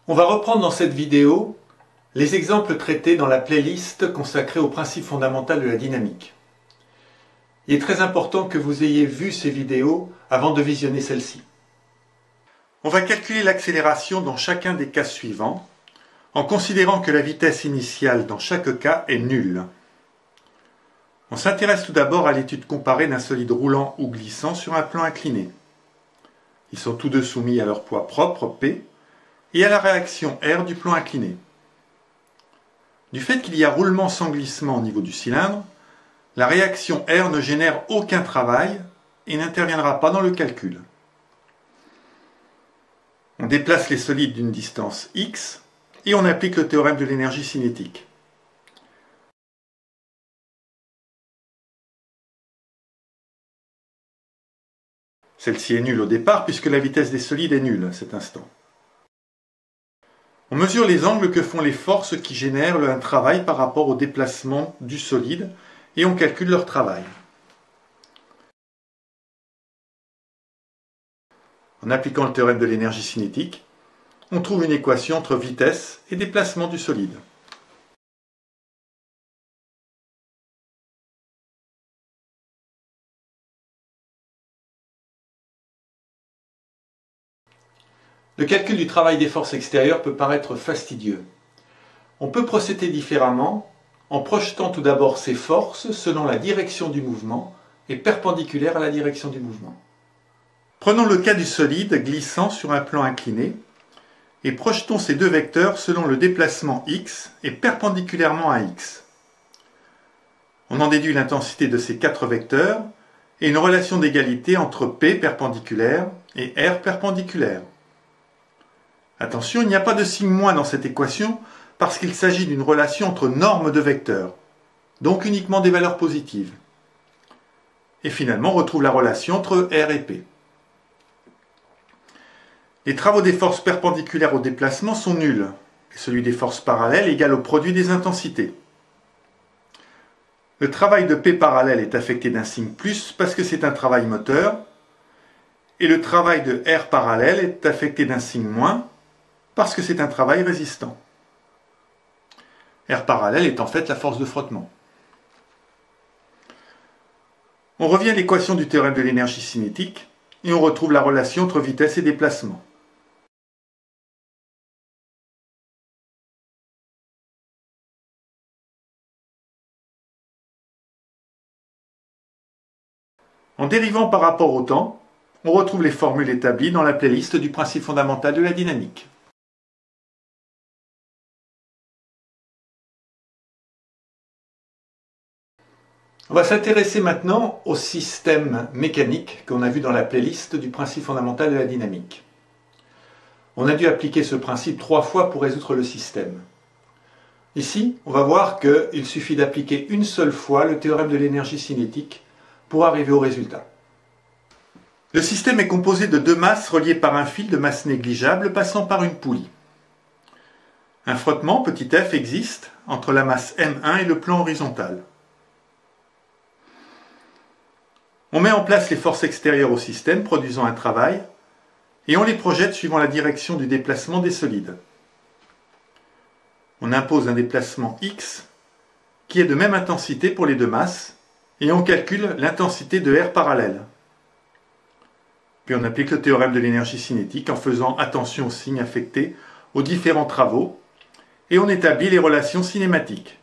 On va reprendre dans cette vidéo les exemples traités dans la playlist consacrée au principe fondamental de la dynamique. Il est très important que vous ayez vu ces vidéos avant de visionner celle-ci. On va calculer l'accélération dans chacun des cas suivants, en considérant que la vitesse initiale dans chaque cas est nulle. On s'intéresse tout d'abord à l'étude comparée d'un solide roulant ou glissant sur un plan incliné. Ils sont tous deux soumis à leur poids propre, P, et à la réaction R du plan incliné. Du fait qu'il y a roulement sans glissement au niveau du cylindre, la réaction R ne génère aucun travail et n'interviendra pas dans le calcul. On déplace les solides d'une distance x et on applique le théorème de l'énergie cinétique. Celle-ci est nulle au départ puisque la vitesse des solides est nulle à cet instant. On mesure les angles que font les forces qui génèrent un travail par rapport au déplacement du solide et on calcule leur travail. En appliquant le théorème de l'énergie cinétique, on trouve une équation entre vitesse et déplacement du solide. Le calcul du travail des forces extérieures peut paraître fastidieux. On peut procéder différemment en projetant tout d'abord ces forces selon la direction du mouvement et perpendiculaires à la direction du mouvement. Prenons le cas du solide glissant sur un plan incliné et projetons ces deux vecteurs selon le déplacement x et perpendiculairement à x. On en déduit l'intensité de ces quatre vecteurs et une relation d'égalité entre P perpendiculaire et R perpendiculaire. Attention, il n'y a pas de signe moins dans cette équation parce qu'il s'agit d'une relation entre normes de vecteurs, donc uniquement des valeurs positives. Et finalement, on retrouve la relation entre R et P. Les travaux des forces perpendiculaires au déplacement sont nuls, et celui des forces parallèles est égal au produit des intensités. Le travail de P parallèle est affecté d'un signe plus parce que c'est un travail moteur, et le travail de R parallèle est affecté d'un signe moins parce que c'est un travail résistant. R parallèle est en fait la force de frottement. On revient à l'équation du théorème de l'énergie cinétique et on retrouve la relation entre vitesse et déplacement. En dérivant par rapport au temps, on retrouve les formules établies dans la playlist du principe fondamental de la dynamique. On va s'intéresser maintenant au système mécanique qu'on a vu dans la playlist du principe fondamental de la dynamique. On a dû appliquer ce principe 3 fois pour résoudre le système. Ici, on va voir qu'il suffit d'appliquer une seule fois le théorème de l'énergie cinétique pour arriver au résultat. Le système est composé de deux masses reliées par un fil de masse négligeable passant par une poulie. Un frottement, petit f, existe entre la masse M1 et le plan horizontal. On met en place les forces extérieures au système produisant un travail et on les projette suivant la direction du déplacement des solides. On impose un déplacement x qui est de même intensité pour les deux masses et on calcule l'intensité de R parallèle. Puis on applique le théorème de l'énergie cinétique en faisant attention aux signes affectés aux différents travaux et on établit les relations cinématiques,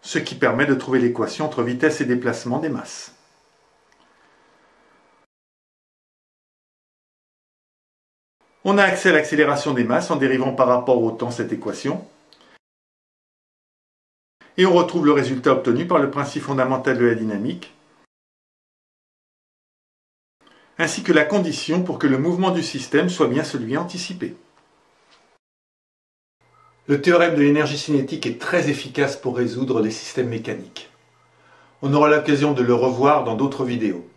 ce qui permet de trouver l'équation entre vitesse et déplacement des masses. On a accès à l'accélération des masses en dérivant par rapport au temps cette équation. Et on retrouve le résultat obtenu par le principe fondamental de la dynamique, ainsi que la condition pour que le mouvement du système soit bien celui anticipé. Le théorème de l'énergie cinétique est très efficace pour résoudre les systèmes mécaniques. On aura l'occasion de le revoir dans d'autres vidéos.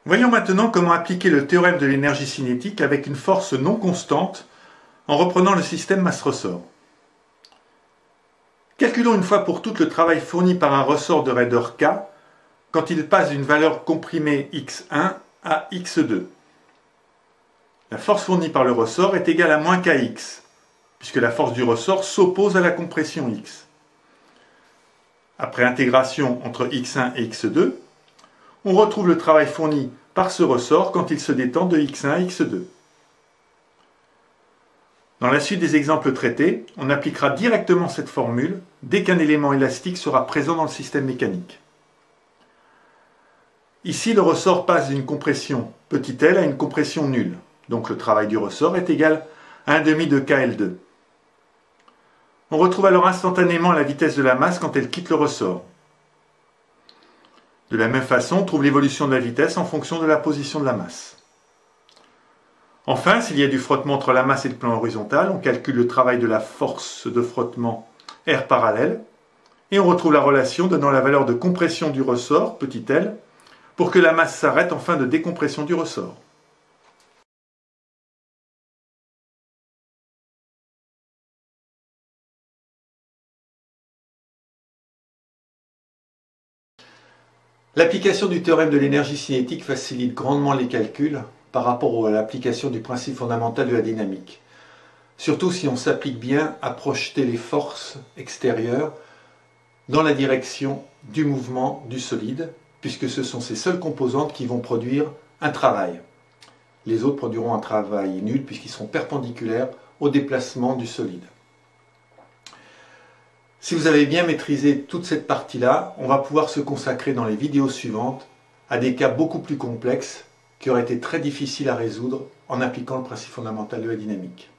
Voyons maintenant comment appliquer le théorème de l'énergie cinétique avec une force non constante en reprenant le système masse-ressort. Calculons une fois pour toutes le travail fourni par un ressort de raideur K quand il passe d'une valeur comprimée x1 à x2. La force fournie par le ressort est égale à moins kx, puisque la force du ressort s'oppose à la compression x. Après intégration entre x1 et x2, on retrouve le travail fourni par ce ressort quand il se détend de x1 à x2. Dans la suite des exemples traités, on appliquera directement cette formule dès qu'un élément élastique sera présent dans le système mécanique. Ici, le ressort passe d'une compression petit l à une compression nulle. Donc le travail du ressort est égal à 1/2 de KL2. On retrouve alors instantanément la vitesse de la masse quand elle quitte le ressort. De la même façon, on trouve l'évolution de la vitesse en fonction de la position de la masse. Enfin, s'il y a du frottement entre la masse et le plan horizontal, on calcule le travail de la force de frottement R parallèle et on retrouve la relation donnant la valeur de compression du ressort, petit l, pour que la masse s'arrête en fin de décompression du ressort. L'application du théorème de l'énergie cinétique facilite grandement les calculs par rapport à l'application du principe fondamental de la dynamique. Surtout si on s'applique bien à projeter les forces extérieures dans la direction du mouvement du solide, puisque ce sont ces seules composantes qui vont produire un travail. Les autres produiront un travail nul puisqu'ils sont perpendiculaires au déplacement du solide. Si vous avez bien maîtrisé toute cette partie-là, on va pouvoir se consacrer dans les vidéos suivantes à des cas beaucoup plus complexes qui auraient été très difficiles à résoudre en appliquant le principe fondamental de la dynamique.